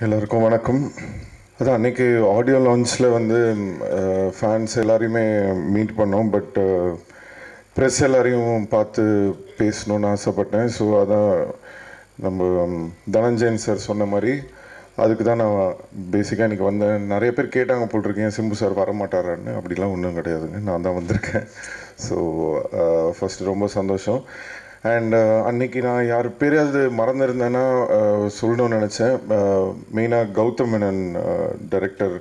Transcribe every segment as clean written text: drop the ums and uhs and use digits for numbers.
எல்லாருக்கும் வணக்கம். அதான் அன்றைக்கி ஆடியோ லான்ச்சில் வந்து ஃபேன்ஸ் எல்லாரையுமே மீட் பண்ணோம். பட் ப்ரெஸ் எல்லாரையும் பார்த்து பேசணுன்னு ஆசைப்பட்டேன். ஸோ அதான் நம்ம தனஞ்சயன் சார் சொன்ன மாதிரி அதுக்கு தான் நான் பேசிக்காக இன்றைக்கி வந்தேன். நிறைய பேர் கேட்டாங்க போட்டிருக்கேன் சிம்பு சார் வரமாட்டாரான்னு. அப்படிலாம் ஒன்றும் கிடையாதுங்க, நான் தான் வந்திருக்கேன். ஸோ ஃபஸ்ட்டு ரொம்ப சந்தோஷம். அண்ட் அன்றைக்கி நான் யார் பேரையாவது மறந்துருந்தேன்னா சொல்லணும்னு நினச்சேன். மெயினாக கௌதம் மேனன் டைரக்டர்,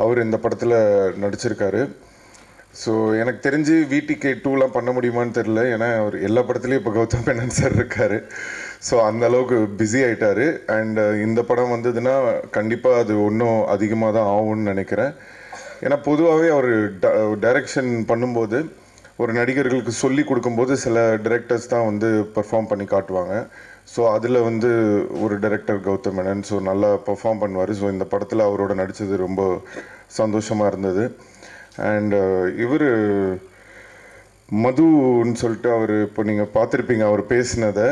அவர் இந்த படத்தில் நடிச்சிருக்காரு. ஸோ எனக்கு தெரிஞ்சு VTK 2லாம் பண்ண முடியுமான்னு தெரில, ஏன்னா அவர் எல்லா படத்துலேயும் இப்போ கௌதம் மேனன் சார் இருக்கார். ஸோ அந்தளவுக்கு பிஸி ஆகிட்டார். அண்ட் இந்த படம் வந்ததுன்னா கண்டிப்பாக அது இன்னும் அதிகமாக தான் ஆகும்னு நினைக்கிறேன். ஏன்னா பொதுவாகவே அவர் டைரக்ஷன் பண்ணும்போது ஒரு நடிகர்களுக்கு சொல்லி கொடுக்கும்போது சில டைரக்டர்ஸ் தான் வந்து பெர்ஃபார்ம் பண்ணி காட்டுவாங்க. ஸோ அதில் வந்து ஒரு டைரக்டர் கௌதம் மேனன் ஸோ நல்லா பெர்ஃபார்ம் பண்ணுவார். ஸோ இந்த படத்தில் அவரோட நடித்தது ரொம்ப சந்தோஷமாக இருந்தது. அண்ட் இவர் மதுன்னு சொல்லிட்டு அவர் இப்போ நீங்கள் பார்த்துருப்பீங்க அவர் பேசினதை.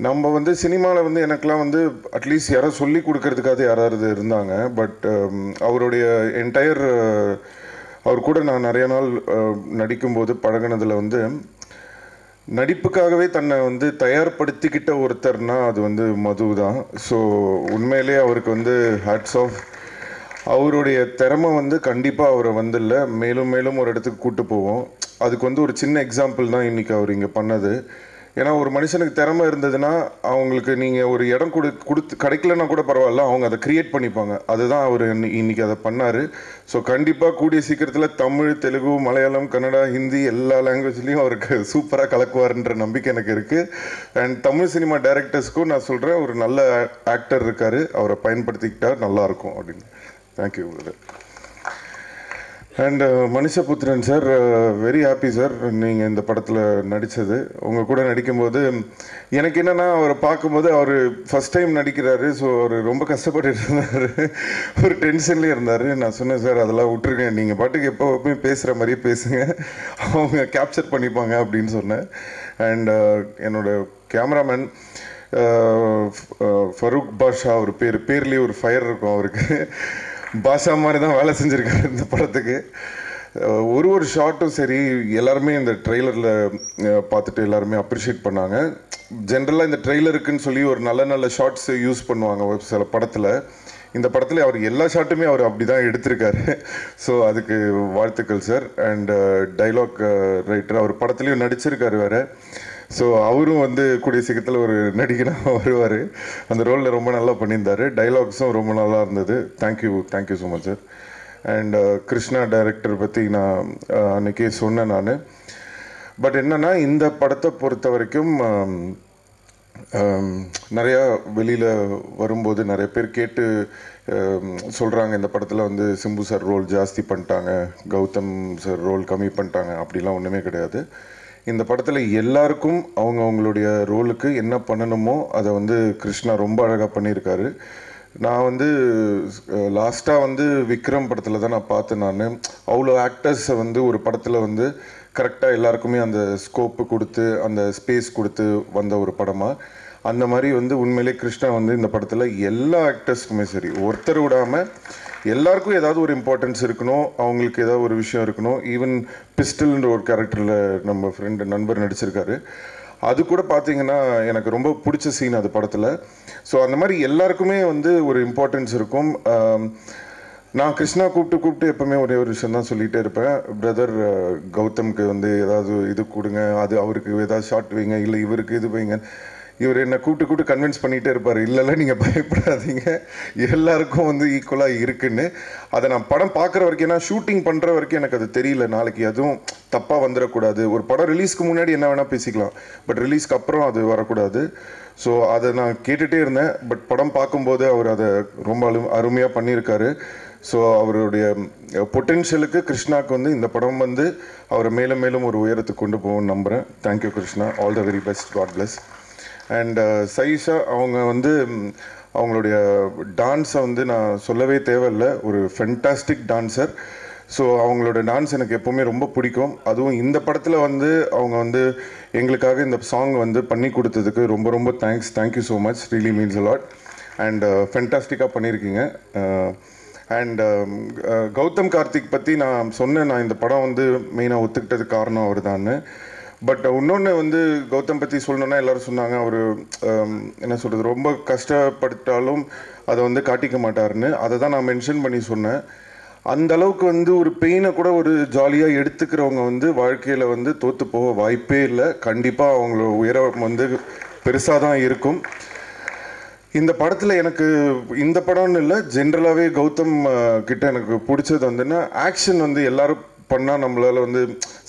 நம்ம வந்து சினிமாவில் வந்து எனக்கெலாம் வந்து அட்லீஸ்ட் யாரோ சொல்லி கொடுக்கறதுக்காக யாராவது இருந்தாங்க. பட் அவருடைய என்டையர் அவர் கூட நான் நிறைய நாள் நடிக்கும்போது பழகினதில் வந்து நடிப்புக்காகவே தன்னை வந்து தயார்படுத்திக்கிட்ட ஒருத்தர்னா அது வந்து மது தான். ஸோ உண்மையிலே அவருக்கு வந்து ஹேட்ஸ் ஆஃப். அவருடைய திறமை வந்து கண்டிப்பாக அவரை வந்து இல்லை மேலும் மேலும் ஒரு இடத்துக்கு கூட்டு போவோம். அதுக்கு வந்து ஒரு சின்ன எக்ஸாம்பிள் தான் இன்றைக்கி அவர் இங்கே பண்ணது. ஏன்னா ஒரு மனுஷனுக்கு திறமை இருந்ததுன்னா அவங்களுக்கு நீங்கள் ஒரு இடம் கொடுத்து கிடைக்கலன்னா கூட பரவாயில்ல, அவங்க அதை க்ரியேட் பண்ணிப்பாங்க. அதுதான் அவர் இன்றைக்கி அதை பண்ணார். ஸோ கண்டிப்பாக கூடிய சீக்கிரத்தில் தமிழ், தெலுங்கு, மலையாளம், கன்னடா, ஹிந்தி எல்லா லாங்குவேஜ்லேயும் அவருக்கு சூப்பராக கலக்குவார்ன்ற நம்பிக்கை எனக்கு இருக்குது. அண்ட் தமிழ் சினிமா டைரக்டர்ஸ்க்கும் நான் சொல்கிறேன், ஒரு நல்ல ஆக்டர் இருக்கார், அவரை பயன்படுத்திக்கிட்டால் நல்லாயிருக்கும் அப்படின்னு. Thank you. And Manushaputhiran sir, very happy sir நீங்கள் இந்த படத்தில் நடித்தது. உங்கள் கூட நடிக்கும்போது எனக்கு என்னென்னா அவரை பார்க்கும்போது அவர் ஃபஸ்ட் டைம் நடிக்கிறாரு. ஸோ அவர் ரொம்ப கஷ்டப்பட்டு இருந்தார், ஒரு டென்ஷன்லேயே இருந்தார். நான் சொன்னேன் சார் அதெல்லாம் விட்டுருக்கேன், நீங்கள் பாட்டுக்கு எப்போவுமே பேசுகிற மாதிரியே பேசுங்க, அவங்க கேப்சர் பண்ணிப்பாங்க அப்படின்னு சொன்னேன். அண்ட் என்னோடய கேமராமேன் ஃபரூக் பாஷா, அவர் பேர்லேயே ஒரு ஃபயர் இருக்கும் அவருக்கு. பாஷா மாதிரி தான் வேலை செஞ்சுருக்காரு இந்த படத்துக்கு. ஒரு ஷார்ட்டும் சரி, எல்லாருமே இந்த ட்ரெய்லரில் பார்த்துட்டு எல்லாருமே அப்ரிஷியேட் பண்ணாங்க. ஜென்ரலாக இந்த ட்ரெய்லருக்குன்னு சொல்லி ஒரு நல்ல நல்ல ஷார்ட்ஸ் யூஸ் பண்ணுவாங்க சில படத்தில். இந்த படத்தில் அவர் எல்லா ஷாட்டுமே அவர் அப்படி தான் எடுத்திருக்காரு. ஸோ அதுக்கு வாழ்த்துக்கள் சார். அண்ட் டைலாக் ரைட்டர், அவர் படத்துலேயும் நடிச்சிருக்காரு வேறு. ஸோ அவரும் வந்து கூடிய சீக்கிரத்தில் ஒரு நடிகனாக வருவார். அந்த ரோலில் ரொம்ப நல்லா பண்ணியிருந்தார். டைலாக்ஸும் ரொம்ப நல்லா இருந்தது. Thank you so much sir. And Krishna director பற்றி நான் அன்றைக்கே சொன்னேன் நான். பட் என்னென்னா இந்த படத்தை பொறுத்த வரைக்கும் நிறையா வெளியில் வரும்போது நிறைய பேர் கேட்டு சொல்கிறாங்க, இந்த படத்தில் வந்து சிம்பு சார் ரோல் ஜாஸ்தி பண்ணிட்டாங்க, கௌதம் சார் ரோல் கம்மி பண்ணிட்டாங்க. அப்படிலாம் ஒன்றுமே கிடையாது. இந்த படத்தில் எல்லாருக்கும் அவங்களுடைய ரோலுக்கு என்ன பண்ணணுமோ அதை வந்து கிருஷ்ணா ரொம்ப அழகாக பண்ணியிருக்காரு. நான் வந்து லாஸ்ட்டாக வந்து விக்ரம் படத்தில் தான் நான் பார்த்தேன். நான் அவ்வளோ ஆக்டர்ஸை வந்து ஒரு படத்தில் வந்து கரெக்டாக எல்லாருக்குமே அந்த ஸ்கோப்பு கொடுத்து அந்த ஸ்பேஸ் கொடுத்து வந்த ஒரு படமாக, அந்த மாதிரி வந்து உண்மையிலே கிருஷ்ணா வந்து இந்த படத்தில் எல்லா ஆக்டர்ஸ்க்குமே சரி ஒருத்தர் விடாமல் எல்லாருக்கும் ஏதாவது ஒரு இம்பார்ட்டன்ஸ் இருக்கணும், அவங்களுக்கு ஏதாவது ஒரு விஷயம் இருக்கணும். ஈவன் பிஸ்டல்ன்ற ஒரு கேரக்டரில் நம்ம நண்பர் நடிச்சிருக்காரு. அது கூட பார்த்தீங்கன்னா எனக்கு ரொம்ப பிடிச்ச சீன் அது படத்தில். ஸோ அந்த மாதிரி எல்லாருக்குமே வந்து ஒரு இம்பார்ட்டன்ஸ் இருக்கும். நான் கிருஷ்ணா கூப்பிட்டு எப்போவுமே ஒரே ஒரு விஷயம் தான் சொல்லிகிட்டே இருப்பேன். பிரதர் கௌதம்க்கு வந்து ஏதாவது இது கொடுங்க, அது அவருக்கு ஏதாவது ஷார்ட் வைங்க, இல்லை இவருக்கு இது வைங்க. இவர் என்னை கூப்பிட்டு கன்வின்ஸ் பண்ணிகிட்டே இருப்பார், இல்லைல்ல நீங்கள் பயப்படாதீங்க, எல்லாருக்கும் வந்து ஈக்குவலாக இருக்குன்னு. அதை நான் படம் பார்க்குற வரைக்கும், ஏன்னா ஷூட்டிங் பண்ணுற வரைக்கும் எனக்கு அது தெரியல, நாளைக்கு அதுவும் தப்பாக வந்துடக்கூடாது. ஒரு படம் ரிலீஸ்க்கு முன்னாடி என்ன வேணால் பேசிக்கலாம், பட் ரிலீஸ்க்கு அப்புறம் அது வரக்கூடாது. ஸோ அதை நான் கேட்டுகிட்டே இருந்தேன். பட் படம் பார்க்கும்போது அவர் அதை ரொம்ப அருமையாக பண்ணியிருக்காரு. ஸோ அவருடைய பொட்டென்ஷியலுக்கு கிருஷ்ணாவுக்கு வந்து இந்த படம் வந்து அவரை மேலும் மேலும் ஒரு உயரத்துக்கு கொண்டு போகணும்னு நம்புகிறேன். Thank you Krishna, all the very best, god bless. And Saisha, அவங்க வந்து அவங்களுடைய டான்ஸை வந்து நான் சொல்லவே தேவையில்லை, ஒரு ஃபென்டாஸ்டிக் டான்ஸர். ஸோ அவங்களோட டான்ஸ் எனக்கு எப்போவுமே ரொம்ப பிடிக்கும். அதுவும் இந்த படத்தில் வந்து அவங்க வந்து எங்களுக்காக இந்த சாங் வந்து பண்ணி கொடுத்ததுக்கு ரொம்ப ரொம்ப thank you so much, really means a lot. And ஃபென்டாஸ்டிக்காக பண்ணியிருக்கீங்க. அண்ட் கௌதம் கார்த்திக் பற்றி நான் சொன்னேன், நான் இந்த படம் வந்து மெயினாக ஒத்துக்கிட்டதுக்கு காரணம் அவர் தான். பட் இன்னொன்று வந்து கௌதம் பற்றி சொல்லணுன்னா எல்லோரும் சொன்னாங்க அவர் என்ன சொல்கிறது, ரொம்ப கஷ்டப்பட்டாலும் அதை வந்து காட்டிக்க மாட்டார்னு. அதை தான் நான் மென்ஷன் பண்ணி சொன்னேன். அந்த அளவுக்கு வந்து ஒரு பெயினை கூட ஒரு ஜாலியாக எடுத்துக்கிறவங்க வந்து வாழ்க்கையில் வந்து தோற்று போக வாய்ப்பே இல்லை. கண்டிப்பாக அவங்களோட உயரம் வந்து பெருசாக தான் இருக்கும். இந்த படத்தில் எனக்கு இந்த படம்னு இல்லை, ஜென்ரலாகவே கௌதம் கிட்ட எனக்கு பிடிச்சது வந்துன்னா ஆக்ஷன் வந்து எல்லோரும் பண்ணால் நம்மளால் வந்து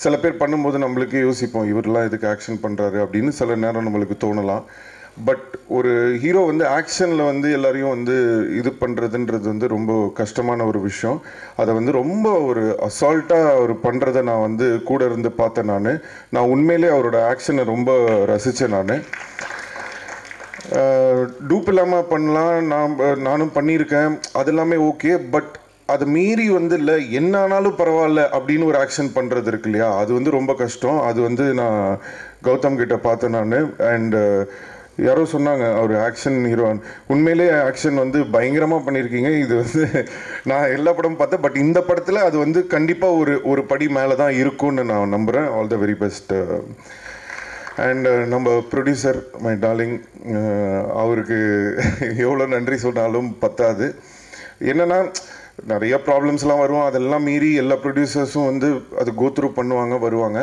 சில பேர் பண்ணும்போது நம்மளுக்கே யோசிப்போம் இவரெலாம் எதுக்கு ஆக்ஷன் பண்ணுறாரு அப்படின்னு சில நேரம் நம்மளுக்கு தோணலாம். பட் ஒரு ஹீரோ வந்து ஆக்ஷனில் வந்து எல்லாரையும் வந்து இது பண்ணுறதுன்றது வந்து ரொம்ப கஷ்டமான ஒரு விஷயம். அதை வந்து ரொம்ப ஒரு அசால்ட்டாக அவர் பண்ணுறதை நான் வந்து கூட இருந்து பார்த்தேன். நான் உண்மையிலே அவரோட ஆக்ஷனை ரொம்ப ரசித்தேன். டூப் இல்லாமல் பண்ணலாம், நானும் பண்ணியிருக்கேன், அது எல்லாமே ஓகே. பட் அதை மீறி வந்து இல்லை என்ன ஆனாலும் பரவாயில்ல அப்படின்னு ஒரு ஆக்ஷன் பண்ணுறது இருக்கு இல்லையா, அது வந்து ரொம்ப கஷ்டம். அது வந்து நான் கௌதம் கிட்ட பார்த்தேன். அண்டு யாரோ சொன்னாங்க அவர் ஆக்ஷன் ஹீரோன். உண்மையிலே ஆக்ஷன் வந்து பயங்கரமாக பண்ணியிருக்கீங்க. இது வந்து நான் எல்லா படமும் பார்த்தேன், பட் இந்த படத்தில் அது வந்து கண்டிப்பாக ஒரு படி மேலே தான் இருக்கும்னு நான் நம்புகிறேன். All the very best. And நம்ம ப்ரொடியூசர் மை டார்லிங், அவருக்கு எவ்வளோ நன்றி சொன்னாலும் பத்தாது. என்னென்னா நிறைய ப்ராப்ளம்ஸ்லாம் வரும், அதெல்லாம் மீறி எல்லா ப்ரொடியூசர்ஸும் வந்து அது கோத்ரூ பண்ணுவாங்க, வருவாங்க.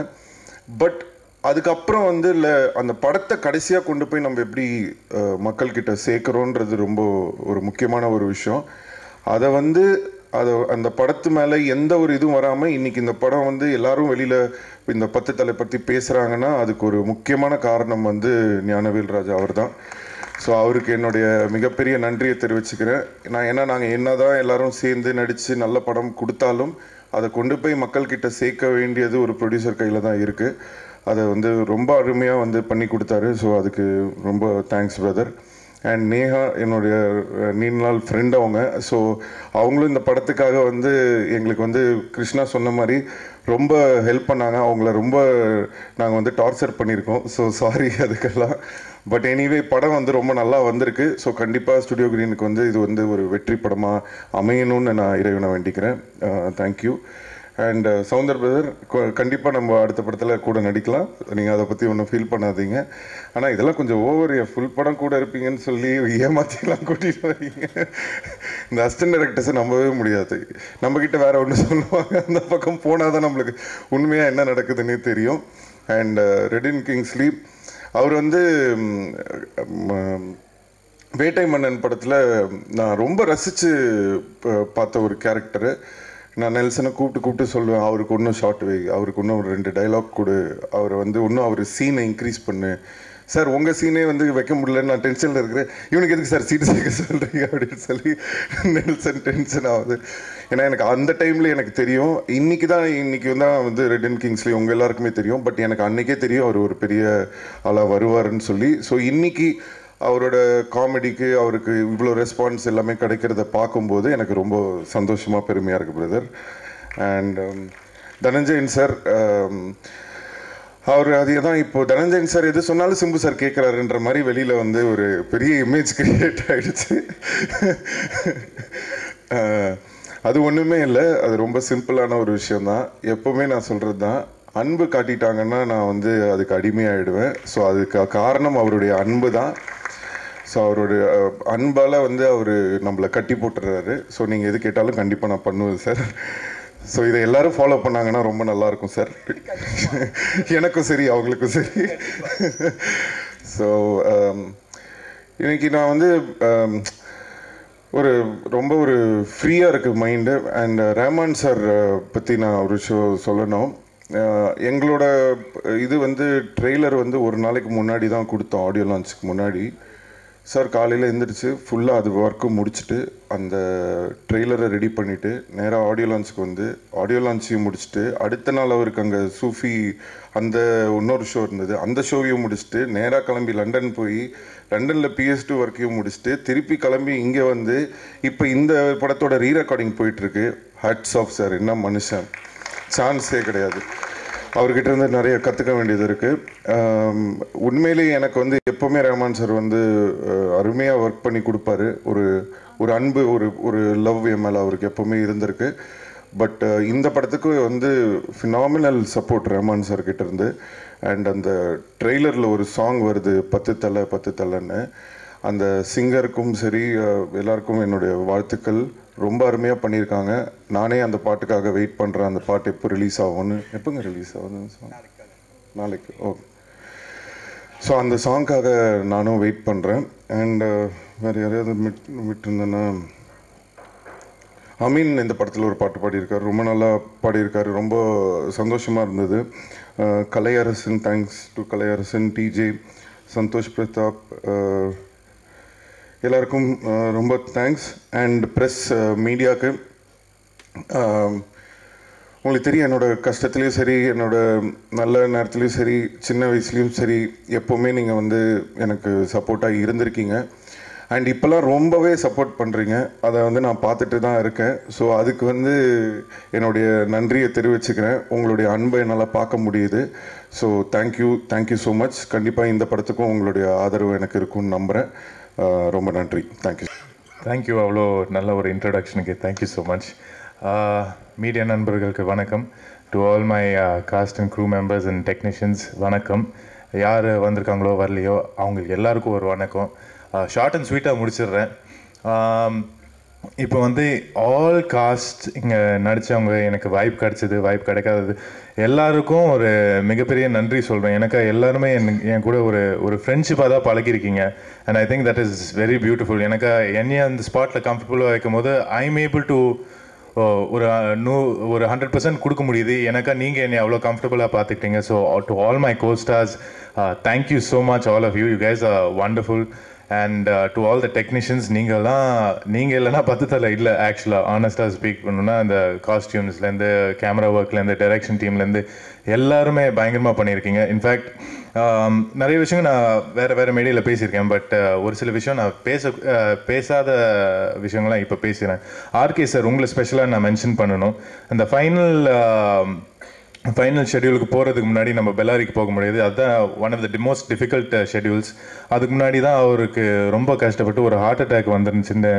பட் அதுக்கப்புறம் வந்து இல்லை அந்த படத்தை கடைசியாக கொண்டு போய் நம்ம எப்படி மக்கள்கிட்ட சேர்க்குறோன்றது ரொம்ப ஒரு முக்கியமான ஒரு விஷயம். அதை வந்து அந்த படத்து மேலே எந்த ஒரு இதுவும் வராமல் இன்றைக்கி இந்த படம் வந்து எல்லோரும் வெளியில் இந்த 10 தலை பற்றி பேசுகிறாங்கன்னா அதுக்கு ஒரு முக்கியமான காரணம் வந்து ஞானவேல் ராஜா அவர் தான். ஸோ அவருக்கு என்னுடைய மிகப்பெரிய நன்றியை தெரிவிச்சுக்கிறேன். நாங்கள் என்ன தான் எல்லோரும் சேர்ந்து நடித்து நல்ல படம் கொடுத்தாலும் அதை கொண்டு போய் மக்கள்கிட்ட சேர்க்க வேண்டியது ஒரு ப்ரொடியூசர் கையில் தான் இருக்குது. அதை வந்து ரொம்ப அருமையாக வந்து பண்ணி கொடுத்தாரு. ஸோ அதுக்கு ரொம்ப தேங்க்ஸ் பிரதர். அண்ட் நேஹா என்னுடைய நீண்ட நாள் ஃப்ரெண்ட் அவங்க. ஸோ அவங்களும் இந்த படத்துக்காக வந்து எங்களுக்கு வந்து கிருஷ்ணா சொன்ன மாதிரி ரொம்ப ஹெல்ப் பண்ணாங்க. அவங்கள ரொம்ப நாங்கள் வந்து டார்ச்சர் பண்ணியிருக்கோம். ஸோ சாரி அதுக்கெல்லாம். பட் எனிவே படம் வந்து ரொம்ப நல்லா வந்திருக்கு. ஸோ கண்டிப்பாக ஸ்டுடியோ கிரீனுக்கு வந்து இது வந்து ஒரு வெற்றி படமாக அமையணும்னு நான் இறைவனை வேண்டிக்கிறேன். தேங்க்யூ. அண்ட் சௌந்தர் பிரதர், கண்டிப்பாக நம்ம அடுத்த படத்தில் கூட நடிக்கலாம். நீங்கள் அதை பற்றி ஒன்றும் ஃபீல் பண்ணாதீங்க. ஆனால் இதெல்லாம் கொஞ்சம் ஓவர், ஃபுல் படம் கூட இருப்பீங்கன்னு சொல்லி ஏமாற்றிலாம் கூட்டிகிட்டு வரீங்க. இந்த அசிஸ்டன்ட் டைரக்டர்ஸை நம்பவே முடியாது. நம்மக்கிட்ட வேறு ஒன்று சொல்லுவாங்க, அந்த பக்கம் போனால் தான் நம்மளுக்கு உண்மையாக என்ன நடக்குதுன்னே தெரியும். அண்ட் ரெடின் கிங்ஸ்லி அவர் வந்து வேட்டை மன்னன் படத்தில் நான் ரொம்ப ரசித்து பார்த்த ஒரு கேரக்டரு. நான் நெல்சனை கூப்பிட்டு சொல்லுவேன், அவருக்கு இன்னும் ஷார்ட் வை, அவருக்கு இன்னும் ஒரு 2 டைலாக் கொடு, அவரை வந்து இன்னும் அவர் சீனை இன்க்ரீஸ் பண்ணு. சார் உங்கள் சீனே வந்து வைக்க முடியலன்னு நான் டென்ஷனில் இருக்கிறேன், இவனுக்கு எதுக்கு சார் சீட் சேர்க்க சொல்கிறீங்க அப்படின்னு சொல்லி நெல்சன் டென்ஷன் ஆகுது. ஏன்னா எனக்கு அந்த டைமில் எனக்கு தெரியும், இன்றைக்கி தான் வந்து ரெடின் கிங்ஸ்லி உங்கள் எல்லாருக்குமே தெரியும். பட் எனக்கு அன்றைக்கே தெரியும் அவர் ஒரு பெரிய ஆளாக வருவாருன்னு சொல்லி. ஸோ இன்றைக்கி அவரோட காமெடிக்கு அவருக்கு இவ்வளோ ரெஸ்பான்ஸ் எல்லாமே கிடைக்கிறத பார்க்கும்போது எனக்கு ரொம்ப சந்தோஷமாக பெருமையாக இருக்குது பிரதர். அண்ட் தனஞ்சயன் சார், அவர் அதே தான் இப்போது தனஞ்சயன் சார் எது சொன்னாலும் சிம்பு சார் கேட்குறாருன்ற மாதிரி வெளியில் வந்து ஒரு பெரிய இமேஜ் கிரியேட் ஆகிடுச்சு. அது ஒன்றுமே இல்லை, அது ரொம்ப சிம்பிளான ஒரு விஷயந்தான். எப்போவுமே நான் சொல்கிறது தான், அன்பு காட்டிட்டாங்கன்னா நான் வந்து அதுக்கு அடிமையாகிடுவேன். ஸோ அதுக்கு காரணம் அவருடைய அன்பு தான். ஸோ அவருடைய அன்பால் வந்து அவர் நம்மளை கட்டி போட்டுறாரு. ஸோ நீங்கள் எது கேட்டாலும் கண்டிப்பாக நான் பண்ணுவேன் சார். ஸோ இதை எல்லோரும் ஃபாலோ பண்ணாங்கன்னா ரொம்ப நல்லாயிருக்கும் சார், எனக்கும் சரி அவங்களுக்கும் சரி. ஸோ இன்றைக்கி நான் வந்து ரொம்ப ஒரு ஃப்ரீயாக இருக்குது மைண்டு. அண்ட் ரஹ்மான் சார் பற்றி நான் ஒரு சொல்லணும். எங்களோட இது வந்து ட்ரெய்லர் வந்து ஒரு நாளைக்கு முன்னாடி தான் கொடுத்தோம், ஆடியோ லான்ச்சுக்கு முன்னாடி. சார் காலையில் எழுந்திரிச்சு ஃபுல்லாக அது ஒர்க்கு முடிச்சுட்டு அந்த ட்ரெய்லரை ரெடி பண்ணிவிட்டு நேராக ஆடியோ லான்ச்சுக்கு வந்து ஆடியோ லான்ச்சையும் முடிச்சுட்டு அடுத்த நாள் அவருக்கு அங்கே சூஃபி அந்த இன்னொரு ஷோ இருந்தது, அந்த ஷோவையும் முடிச்சுட்டு நேராக கிளம்பி லண்டன் போய் லண்டனில் PS2 ஒர்க்கையும் முடிச்சுட்டு திருப்பி கிளம்பி இங்கே வந்து இப்போ இந்த படத்தோட ரீரெக்கார்டிங் போயிட்டுருக்கு. ஹட்ஸ் ஆஃப் சார், என்ன மனுஷன், சான்ஸே கிடையாது. அவர்கிட்ட இருந்து நிறைய கற்றுக்க வேண்டியது இருக்குது. உண்மையிலேயே எனக்கு வந்து எப்போவுமே ரஹ்மான் சார் வந்து அருமையாக ஒர்க் பண்ணி கொடுப்பாரு. ஒரு அன்பு, ஒரு லவ் என் மேலே அவருக்கு எப்போவுமே இருந்திருக்கு. பட் இந்த படத்துக்கு வந்து ஃபினாமினல் சப்போர்ட் ரஹ்மான் சார் கிட்ட இருந்து. அண்ட் அந்த ட்ரெய்லரில் ஒரு சாங் வருது, 10 தலை 10 தலைன்னு. அந்த சிங்கருக்கும் சரி எல்லாருக்கும் என்னுடைய வாழ்த்துக்கள். ரொம்ப அருமையாக பண்ணியிருக்காங்க. நானே அந்த பாட்டுக்காக வெயிட் பண்ணுறேன். அந்த பாட்டு எப்போ ரிலீஸ் ஆகும்னு. எப்போங்க ரிலீஸ் ஆகுதுன்னு சாங்? நாளைக்கு. ஓகே. ஸோ அந்த சாங்க்காக நானும் வெயிட் பண்ணுறேன். அண்ட் வேறு யாரையாவது விட்டுருந்தேன்னா, அமீன் இந்த படத்தில் ஒரு பாட்டு பாடியிருக்காரு. ரொம்ப நல்லா பாடியிருக்காரு. ரொம்ப சந்தோஷமாக இருந்தது. Kalaiyarasan, thanks to Kalaiyarasan, DJ, Santhosh Prathap, எல்லாருக்கும் ரொம்ப தேங்க்ஸ். அண்ட் ப்ரெஸ் மீடியாவுக்கு, உங்களுக்கு தெரியும் என்னோடய கஷ்டத்துலேயும் சரி, என்னோடய நல்ல நேரத்துலேயும் சரி, சின்ன வயசுலேயும் சரி, எப்போவுமே நீங்கள் வந்து எனக்கு சப்போர்ட்டாக இருந்திருக்கீங்க. அண்ட் இப்போல்லாம் ரொம்பவே சப்போர்ட் பண்ணுறீங்க. அதை வந்து நான் பார்த்துட்டு தான் இருக்கேன். ஸோ அதுக்கு வந்து என்னுடைய நன்றியை தெரிவிச்சுக்கிறேன். உங்களுடைய அன்பை என்னால் பார்க்க முடியுது. So thank you so much. கண்டிப்பாக இந்த படத்துக்கும் உங்களுடைய ஆதரவு எனக்கு இருக்கும்னு நம்புகிறேன். ரொம்ப நன்றி. தேங்க்யூ. அவ்வளோ நல்ல ஒரு இன்ட்ரடக்ஷனுக்கு தேங்க்யூ ஸோ மச். மீடியா நண்பர்களுக்கு வணக்கம். To all my cast and crew members and technicians வணக்கம். யார் வந்திருக்காங்களோ வரலையோ அவங்களுக்கு எல்லாருக்கும் ஒரு வணக்கம். ஷார்ட் அண்ட் ஸ்வீட்டாக முடிச்சிடுறேன். இப்போ வந்து ஆல் காஸ்ட் இங்கே நடித்தவங்க, எனக்கு வாய்ப்பு கிடச்சிது, வாய்ப்பு கிடைக்காதது எல்லாருக்கும் ஒரு மிகப்பெரிய நன்றி சொல்கிறேன். எனக்கு எல்லாருமே என் கூட ஒரு ஃப்ரெண்ட்ஷிப்பாக தான் பழகிருக்கீங்க. And I think that is very beautiful. எனக்கு என்னையை அந்த ஸ்பாட்டில் கம்ஃபர்டபுளாக வைக்கும் போது ஐ எம் ஏபிள் டு ஒரு 100% கொடுக்க முடியுது. எனக்கா நீங்கள் என்னை அவ்வளோ கம்ஃபர்டபுளாக பார்த்துக்கிட்டீங்க. So to all my costars, thank you so much all of you. You guys are wonderful. And to all the technicians, நீங்கள் இல்லைன்னா 10 தலை இல்லை. ஆக்சுவலாக ஆனஸ்டாக ஸ்பீக் பண்ணணுன்னா அந்த காஸ்டியூம்ஸ்லேருந்து, கேமரா ஒர்க்லேருந்து, டைரக்ஷன் டீம்லேருந்து எல்லாருமே பயங்கரமாக பண்ணியிருக்கீங்க. இன்ஃபேக்ட் நிறைய விஷயங்கள் நான் வேறு மேடையில் பேசியிருக்கேன். பட் ஒரு சில விஷயம் நான் பேசாத விஷயங்கள்லாம் இப்போ பேசுகிறேன். ஆர்கே சார், உங்களை ஸ்பெஷலாக நான் மென்ஷன் பண்ணணும். அந்த ஃபைனல் ஷெடியூலுக்கு போகிறதுக்கு முன்னாடி நம்ம பெல்லாரிக்கு போக முடியாது. அதுதான் one of the most difficult schedules. அதுக்கு முன்னாடி தான் அவருக்கு ரொம்ப கஷ்டப்பட்டு ஒரு ஹார்ட் அட்டாக் வந்துருந்துச்சுன்னு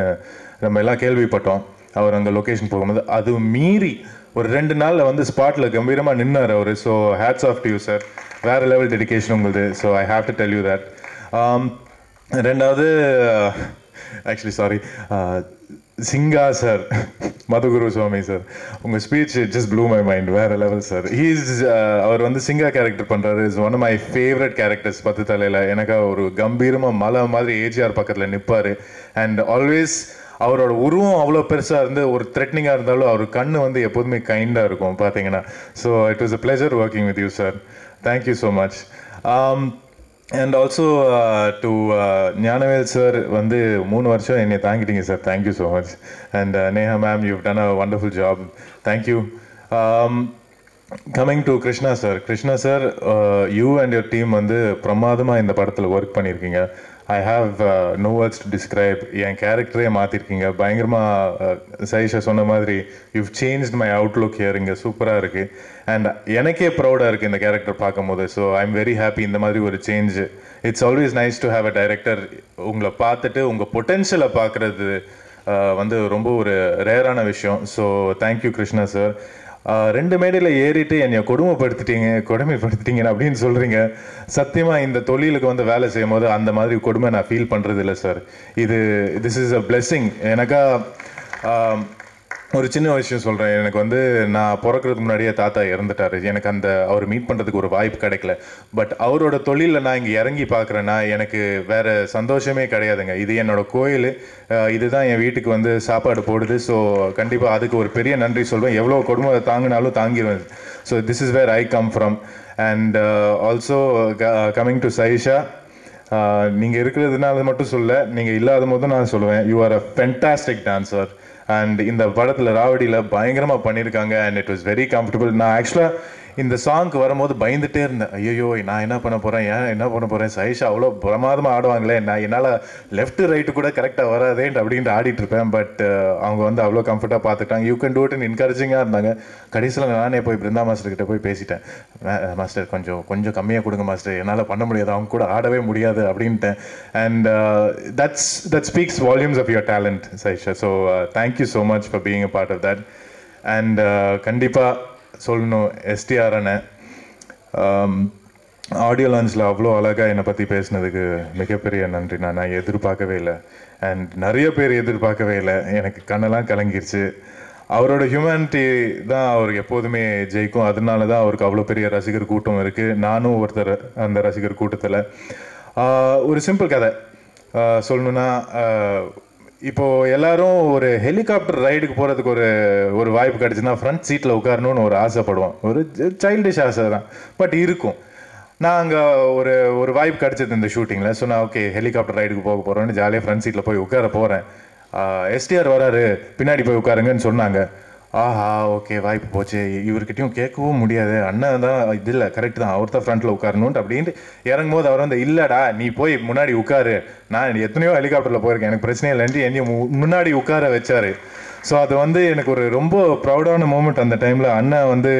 நம்ம எல்லாம் கேள்விப்பட்டோம். அவர் அங்கே லொக்கேஷன் போகும்போது அது மீறி ஒரு 2 நாளில் வந்து ஸ்பாட்டில் கம்பீரமாக நின்னார் அவர். So hats off to you sir. வேறு லெவல் டெடிகேஷன் உங்களுது. So I have to tell you that. ரெண்டாவது, actually sorry, Singa sir, Madhuguru Swamy sir, உங்கள் speech just blew my mind. வேறு லெவல் சார். அவர் வந்து சிங்கா கேரக்டர் பண்ணுறாரு. Is one of my favourite characters 10 தலையில். எனக்கு ஒரு கம்பீரமாக மலை மாதிரி ஏஜிஆர் பக்கத்தில் நிற்பார். அண்ட் ஆல்வேஸ் அவரோட உருவம் அவ்வளோ பெருசாக இருந்து ஒரு த்ரெட்னிங்காக இருந்தாலும் அவர் கண்ணு வந்து எப்போதுமே கைண்டாக இருக்கும் பார்த்தீங்கன்னா. So it was a pleasure working with you sir. Thank you so much. And also to Gnanavel sir, வந்து 3 வருஷம் என்னை தாங்கிட்டீங்க சார். Thank you so much. And Neha ma'am, you done a wonderful job. Thank you. Coming to Krishna sir, you and your team வந்து பிரமாதமாக இந்த படத்தில் work பண்ணியிருக்கீங்க. I have no words to describe. என் கேரக்டரே மாற்றிருக்கீங்க பயங்கரமாக. சைஷா சொன்ன மாதிரி you've changed my Outlook here. இங்கே சூப்பராக இருக்குது. அண்ட் எனக்கே ப்ரௌடாக இருக்குது இந்த கேரக்டர் பார்க்கும்போது. So I am very happy இந்த மாதிரி ஒரு change. It's always nice to have a director உங்களை பார்த்துட்டு உங்கள் பொட்டென்ஷியலை பார்க்குறது வந்து ரொம்ப ஒரு ரேரான விஷயம். So thank you Krishna sir. 2 மேடையில் ஏறிட்டு என்னை கொடுமைப்படுத்திட்டீங்க அப்படின்னு சொல்கிறீங்க. சத்தியமாக இந்த தொழிலுக்கு வந்து வேலை செய்யும் போது அந்த மாதிரி கொடுமை நான் ஃபீல் பண்ணுறது இல்லை sir. This is a blessing. எனக்கா ஒரு சின்ன விஷயம் சொல்கிறேன். எனக்கு வந்து நான் பிறக்கிறதுக்கு முன்னாடியே தாத்தா இறந்துட்டார். எனக்கு அவர் மீட் பண்ணுறதுக்கு ஒரு வாய்ப்பு கிடைக்கல. பட் அவரோட தொழிலில் நான் இங்கே இறங்கி பார்க்குறேன்னா எனக்கு வேறு சந்தோஷமே கிடையாதுங்க. இது என்னோடய கோயில். இதுதான் என் வீட்டுக்கு வந்து சாப்பாடு போடுது. ஸோ கண்டிப்பாக அதுக்கு ஒரு பெரிய நன்றி சொல்வேன். எவ்வளோ கொடுமை தாங்கினாலும் தாங்கிடுவேன். So this is where I come from. And also coming to Sayyeshaa, நீங்கள் இருக்கிறதுனால மட்டும் சொல்ல, நீங்கள் இல்லாத போதும் நான் சொல்லுவேன், you are a fantastic dancer. And இந்த படத்தில் ராவடியில் பயங்கரமாக பண்ணியிருக்காங்க. And it was very comfortable. நான் ஆக்சுவலாக இந்த சாங்க்கு வரும்போது பயந்துட்டே இருந்தேன். ஐயோ நான் என்ன பண்ண போகிறேன் சைஷா அவ்வளோ பிரமாதமாக ஆடுவாங்களே, நான் என்னால் லெஃப்ட் ரைட்டு கூட கரெக்டாக வராதேன்ட்டு அப்படின்ட்டு ஆடிட்டு இருப்பேன். பட் அவங்க வந்து அவ்வளோ கம்ஃபர்ட்டாக பார்த்துட்டாங்க. யூ கேன் டூ இட்னு என்கரேஜிங்காக இருந்தாங்க. கடைசியில் நானே போய் பிருந்தா மாஸ்டர்கிட்ட போய் பேசிட்டேன். மாஸ்டர் கொஞ்சம் கம்மியாக கொடுங்க மாஸ்டர், என்னால் பண்ண முடியாது, அவங்க கூட ஆடவே முடியாது அப்படின்ட்டேன். And that speaks volumes of your talent, Saisha. So thank you so much for being a part of that. And கண்டிப்பாக சொல்லணும், எஸ்டிஆர் அண்ணன் ஆடியோ லான்ச்சில் அவ்வளோ அழகாக என்னை பற்றி பேசினதுக்கு மிகப்பெரிய நன்றி. நான் எதிர்பார்க்கவே இல்லை. அண்ட் நிறைய பேர் எதிர்பார்க்கவே இல்லை. எனக்கு கண்ணெல்லாம் கலங்கிருச்சு. அவரோட ஹியூமனிட்டி தான் அவருக்கு எப்போதுமே ஜெயிக்கும். அதனால தான் அவருக்கு அவ்வளோ பெரிய ரசிகர் கூட்டம் இருக்குது. நானும் ஒருத்தர் அந்த ரசிகர் கூட்டத்தில். ஒரு சிம்பிள் கதை சொல்லணுன்னா, இப்போது எல்லாரும் ஒரு ஹெலிகாப்டர் ரைடுக்கு போகிறதுக்கு ஒரு வாய்ப்பு கிடச்சுன்னா ஃப்ரண்ட் சீட்டில் உட்காரணும்னு ஒரு ஆசைப்படுவோம். ஒரு சைல்டிஷ் ஆசை தான், பட் இருக்கும். நான் அங்கே ஒரு வாய்ப்பு கிடச்சிது இந்த ஷூட்டிங்கில். ஸோ நான் ஓகே ஹெலிகாப்டர் ரைடுக்கு போக போகிறோன்னு ஜாலியாக ஃப்ரண்ட் சீட்டில் போய் உட்கார போகிறேன். எஸ்டிஆர் வராரு, பின்னாடி போய் உட்காருங்கன்னு சொன்னாங்க. ஆஹா ஓகே வாய்ப்பு போச்சு, இவர்கிட்டையும் கேட்கவும் முடியாது, அண்ணன் தான் இது இல்லை கரெக்ட் தான், அவர் தான் ஃப்ரண்ட்டில் உட்காரணுன்ட்டு அப்படின்ட்டு இறங்கும் போது அவர் வந்து இல்லைடா நீ போய் முன்னாடி உட்காரு, நான் எத்தனையோ ஹெலிகாப்டரில் போயிருக்கேன், எனக்கு பிரச்சனையே இல்லைன்ட்டு என்னையும் முன்னாடி உட்கார வச்சார். ஸோ அது வந்து எனக்கு ஒரு ரொம்ப ப்ரௌடான மூமெண்ட். அந்த டைமில் அண்ணன் வந்து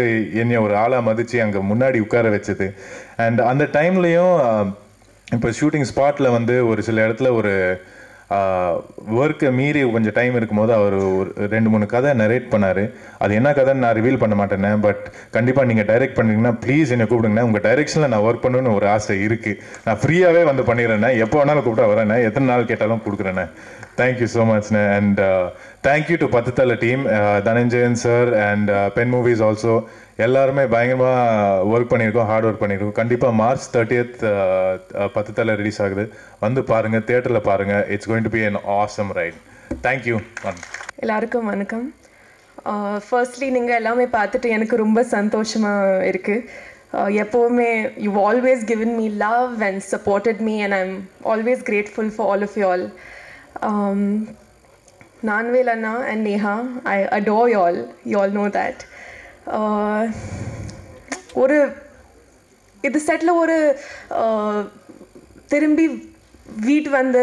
என்னை ஒரு ஆளாக மதித்து அங்கே முன்னாடி உட்கார வச்சது. அண்ட் அந்த டைம்லேயும் இப்போ ஷூட்டிங் ஸ்பாட்டில் வந்து ஒரு சில இடத்துல ஒரு ஒர்க்கை மீறி கொஞ்சம் டைம் இருக்கும்போது அவர் ஒரு 2-3 கதை நரேட் பண்ணார். அது என்ன கதைன்னு நான் ரிவீல் பண்ண மாட்டேனே, பட் கண்டிப்பாக நீங்கள் டைரக்ட் பண்ணுறீங்கன்னா ப்ளீஸ் என்னை கூப்பிடுங்கண்ணே, உங்கள் டைரெக்ஷனில் நான் ஒர்க் பண்ணணுன்னு ஒரு ஆசை இருக்குது. நான் ஃப்ரீயாகவே வந்து பண்ணிடுறேண்ணே, எப்போ வேணாலும் கூப்பிட்டா வரேண்ணே, எத்தனை நாள் கேட்டாலும் கொடுக்குறேண்ணே. தேங்க்யூ ஸோ மச்ண்ணே. And thank you to Pathu Thala team, Dhananjayan sir and Pen Movies also. எல்லாருமே பயங்கரமாக ஒர்க் பண்ணியிருக்கோம், ஹார்ட் ஒர்க் பண்ணியிருக்கோம். கண்டிப்பாக March 30th பத்துத்தலை ரிலீஸ் ஆகுது. வந்து பாருங்கள், தியேட்டரில் பாருங்கள். It's going to be an awesome ride. Thank you. எல்லாருக்கும் வணக்கம். ஃபர்ஸ்ட்லி நீங்கள் எல்லாமே பார்த்துட்டு எனக்கு ரொம்ப சந்தோஷமாக இருக்குது. எப்போவுமே you always given me love and supported me and I'm always grateful for all of you all. Nanvel Anna and Neha, I adore you all know that. ஒரு இது செட்டில் ஒரு திரும்பி வீட்டு வந்த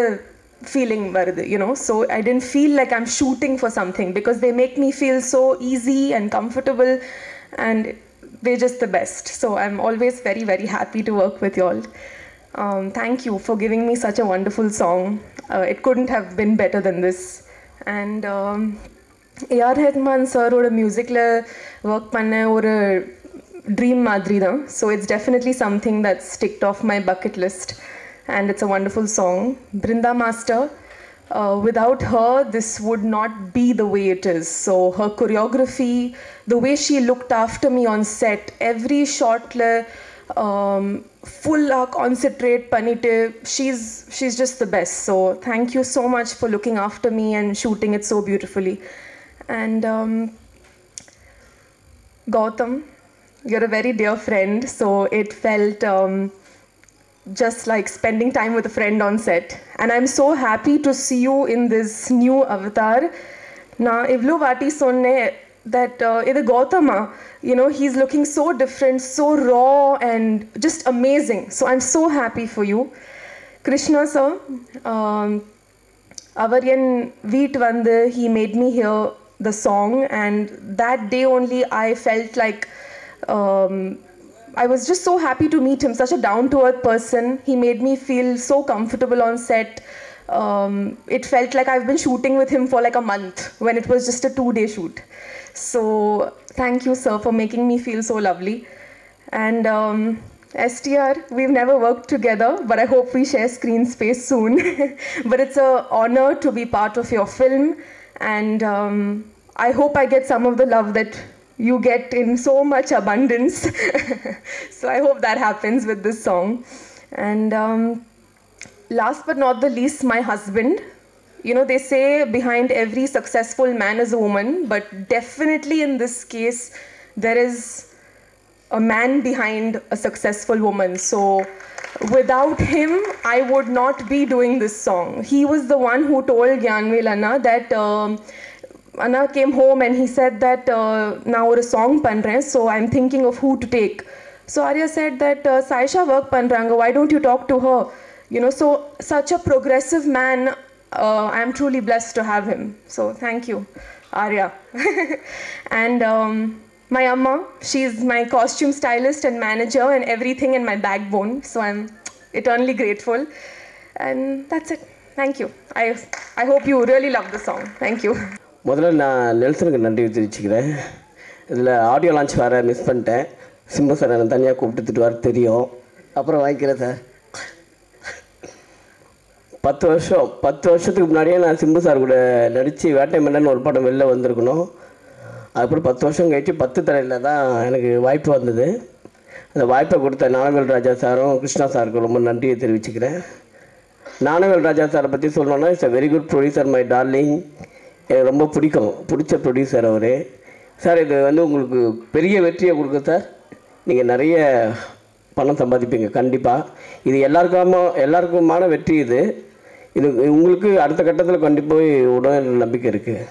feeling வருது, you know, so I didn't feel like I'm shooting for something because they make me feel so easy and comfortable and they're just the best. So I'm always very, very happy to work with you all. Thank you for giving me such a wonderful song. It couldn't have been better than this. And A.R. Rahman சாரோட மியூசிக்கில் work பண்ண ஒரு dream மாதிரி தான். So it's definitely something that's ticked off my bucket list and it's a wonderful song. Brinda master, without her this would not be the way it is. So her choreography, the way she looked after me on set, every shotla full concentrate பண்ணிட்டு, she's just the best. So thank you so much for looking after me and shooting it so beautifully. And Gautam, you're a very dear friend, so it felt just like spending time with a friend on set. And I'm so happy to see you in this new avatar. Na ivlo vaati sonne that idu Gautama, you know, he's looking so different, so raw and just amazing. So I'm so happy for you. Krishna sir, avaryan veet vande, he made me hear the song and that day only I felt like I was just so happy to meet him, such a down-to-earth person. He made me feel so comfortable on set. It felt like I've been shooting with him for like a month when it was just a 2-day shoot. So thank you sir for making me feel so lovely. And STR, we've never worked together, but I hope we share screen space soon. But it's an honor to be part of your film, and I hope I get some of the love that you get in so much abundance. So I hope that happens with this song. And last but not the least, my husband. You know, they say behind every successful man is a woman, but definitely in this case, there is a man behind a successful woman. So without him, I would not be doing this song. He was the one who told Gyanvel Anna that Anna came home and he said that now ஒரு song பண்றேன், so I'm thinking of who to take. So Arya said that Saisha work பண்றாங்க, why don't you talk to her? You know, so such a progressive man, I'm truly blessed to have him. So thank you, Arya. And my amma, she's my costume stylist and manager and everything and my backbone. So I'm eternally grateful. And that's it. Thank you. I hope you really love the song. Thank you. முதல்ல நான் நெல்சனுக்கு நன்றி தெரிவிச்சுக்கிறேன். இதில் audio launch வேறு miss பண்ணிட்டேன். Simbu sir எனக்கு தனியாக கூப்பிட்டு வர தெரியும். அப்புறம் வாங்கிக்கிறேன் சார். 10 வருஷத்துக்கு முன்னாடியே நான் சிம்பு சார் கூட நடித்து வேட்டை மன்னன் ஒரு படம் வெளில வந்திருக்கணும். அதுக்கப்புறம் 10 வருஷம் கழிச்சு 10 தரையில் தான் எனக்கு வாய்ப்பு வந்தது. அந்த வாய்ப்பை கொடுத்த ஞானவேல் ராஜா சாரும் கிருஷ்ணா சாருக்கும் ரொம்ப நன்றியை தெரிவிச்சுக்கிறேன். ஞானவேல் ராஜா சாரை பற்றி சொல்லணுன்னா it's a very good producer, my darling. எனக்கு ரொம்ப பிடிச்ச ப்ரொடியூசர் அவர். சார் இது உங்களுக்கு பெரிய வெற்றியை கொடுக்கும் சார். நீங்கள் நிறைய பணம் சம்பாதிப்பீங்க கண்டிப்பாக. இது எல்லாருக்குமான வெற்றி. இது உங்களுக்கு அடுத்த கட்டத்தில் கண்டிப்பாக உடனே நம்பிக்கை இருக்குது.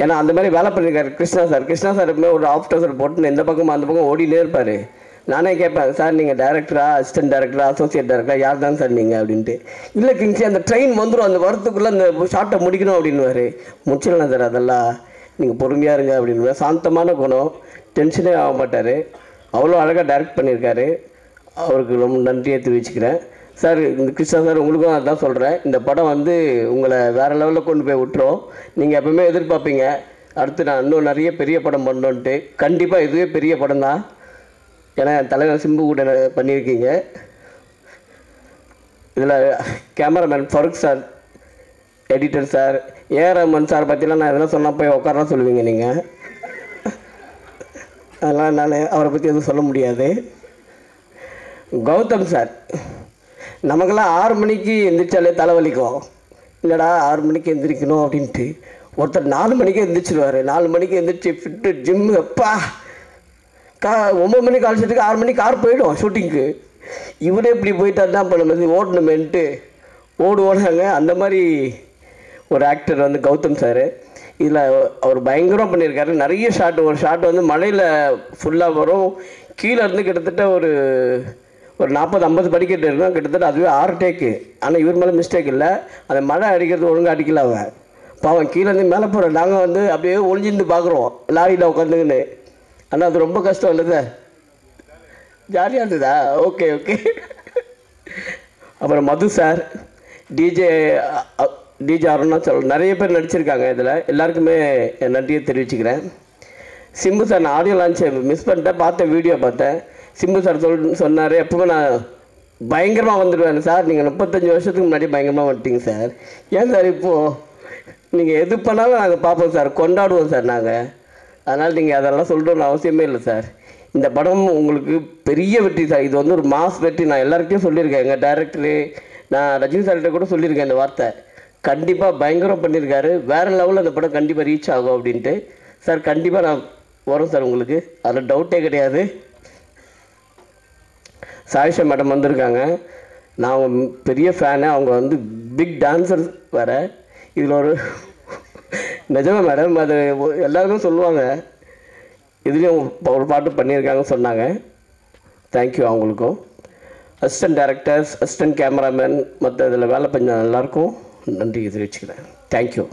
ஏன்னா அந்த மாதிரி வேலை பண்ணியிருக்காரு கிருஷ்ணா சார் எப்பவுமே ஒரு ஆஃப்டர் போட்டு இந்த பக்கம் அந்த பக்கம் ஓடினே இருப்பார். நானே கேட்பேன், சார் நீங்கள் டேரக்டரா, அசிஸ்டன்ட் டேரக்டரா, அசோசியேட் டேரக்டரா, யார் தான் சார் நீங்கள் அப்படின்ட்டு. இல்லை கிங்ஸி அந்த ட்ரெயின் வந்துடும், அந்த வரத்துக்குள்ளே அந்த ஷார்ட்டை முடிக்கணும் அப்படின்வார். முடிச்சிடலாம் சார், அதெல்லாம் நீங்கள் பொறுமையாக இருங்க அப்படின்னு. சாந்தமான குணம், டென்ஷனே ஆக மாட்டார். அவ்வளோ அழகாக டைரக்ட் பண்ணியிருக்காரு. அவருக்கு ரொம்ப நன்றியை தெரிவிச்சுக்கிறேன். சார் இந்த கிருஷ்ணா சார் உங்களுக்கும் அதான் சொல்கிறேன், இந்த படம் உங்களை வேறு லெவலில் கொண்டு போய் விட்டுரும். நீங்கள் எப்பவுமே எதிர்பார்ப்பீங்க அடுத்து நான் இன்னும் நிறைய பெரிய படம் பண்ணணுன்ட்டு. கண்டிப்பாக இதுவே பெரிய படம் தான். ஏன்னா தலைவர் சிம்பு கூட பண்ணியிருக்கீங்க. இதில் cameraman Farooq sir, editor sir, AR Rahman sir பற்றிலாம் நான் எதனா சொன்னால் போய் உட்காரலாம் சொல்லுவீங்க நீங்கள். அதெல்லாம் என்னால் அவரை பற்றி எதுவும் சொல்ல முடியாது. கௌதம் சார், நமக்கெல்லாம் 6 மணிக்கு எந்திரிச்சாலே தலைவலிக்கும். இல்லைடா 6 மணிக்கு எந்திரிக்கணும் அப்படின்ட்டு. ஒருத்தர் 4 மணிக்கு எந்திரிச்சிடுவார். 4 மணிக்கு எந்திரிச்சு ஃபிட்டு ஜிம்மு எப்பா 9 மணிக்கு கால்ஷத்துக்கு 6 மணிக்கு கார் போயிடும் ஷூட்டிங்க்கு. இவரே இப்படி போயிட்டார் தான் பண்ண ஓடணுமேன்ட்டு ஓடுவாங்க. அந்த மாதிரி ஒரு ஆக்டர் கௌதம் சார். இதில் அவர் பயங்கரம் பண்ணியிருக்காரு. நிறைய ஒரு ஷாட் மலையில் ஃபுல்லாக வரும். கீழே இருந்து கிட்டத்தட்ட ஒரு 40-50 படிக்கட்டு இருக்கும். கிட்டத்தட்ட அதுவே 6 டேக்கு. ஆனால் இவர் மேலே மிஸ்டேக் இல்லை. அந்த மழை அடிக்கிறது ஒழுங்காக அடிக்கல. அவன் பாவன் கீழேருந்து மேலே போகிறோம். நாங்கள் அப்படியே ஒளிஞ்சிருந்து பார்க்குறோம் லாரியில் உட்காந்துக்கின்னு. ஆனால் அது ரொம்ப கஷ்டம் இல்லை சார், ஜாலியாக இருந்ததா? ஓகே. அப்புறம் மது சார், டிஜே அருணாச்சல், நிறைய பேர் நடிச்சிருக்காங்க. இதில் எல்லாருக்குமே என் நன்றியை தெரிவிச்சுக்கிறேன். சிம்பு சார் நான் ஆடியோ லான்ச்சை மிஸ் பண்ணிட்டேன், வீடியோ பார்த்தேன். சிம்பு சார் சொன்னார், எப்பவுமே நான் பயங்கரமாக வந்துடுவேன் சார். நீங்கள் 35 வருஷத்துக்கு முன்னாடி பயங்கரமாக வந்துட்டீங்க சார். ஏன் சார் இப்போது நீங்கள் எது பண்ணாலும் நாங்கள் பார்ப்போம் சார், கொண்டாடுவோம் சார் நாங்கள். அதனால் நீங்கள் அதெல்லாம் சொல்கிறோன்னு அவசியமே இல்லை சார். இந்த படம் உங்களுக்கு பெரிய வெற்றி சார். இது ஒரு மாஸ் வெற்றி. நான் எல்லாருக்கிட்டையும் சொல்லியிருக்கேன். எங்கள் டைரக்டரு, நான் ரஜினி சார்கிட்ட கூட சொல்லியிருக்கேன் இந்த வார்த்தை. கண்டிப்பாக பயங்கரம் பண்ணியிருக்காரு. வேறு லெவலில் அந்த படம் கண்டிப்பாக ரீச் ஆகும் அப்படின்ட்டு. சார் கண்டிப்பாக நான் வரும் சார் உங்களுக்கு, அதில் டவுட்டே கிடையாது. சாயிஷா மேடம் வந்திருக்காங்க. நான் பெரிய ஃபேனு. அவங்க பிக் டான்ஸர் வேறு. இதில் ஒரு நிஜமா மேடம், அது எல்லாருமே சொல்லுவாங்க. இதுலேயும் ஒரு பாட்டு பண்ணியிருக்காங்கன்னு சொன்னாங்க. தேங்க்யூ அவங்களுக்கும். அசிஸ்டன்ட் டைரக்டர்ஸ், அசிஸ்டன்ட் கேமராமேன், மற்ற இதில் வேலை பண்ண எல்லாருக்கும் நன்றி தெரிவிச்சுக்கிறேன். தேங்க்யூ.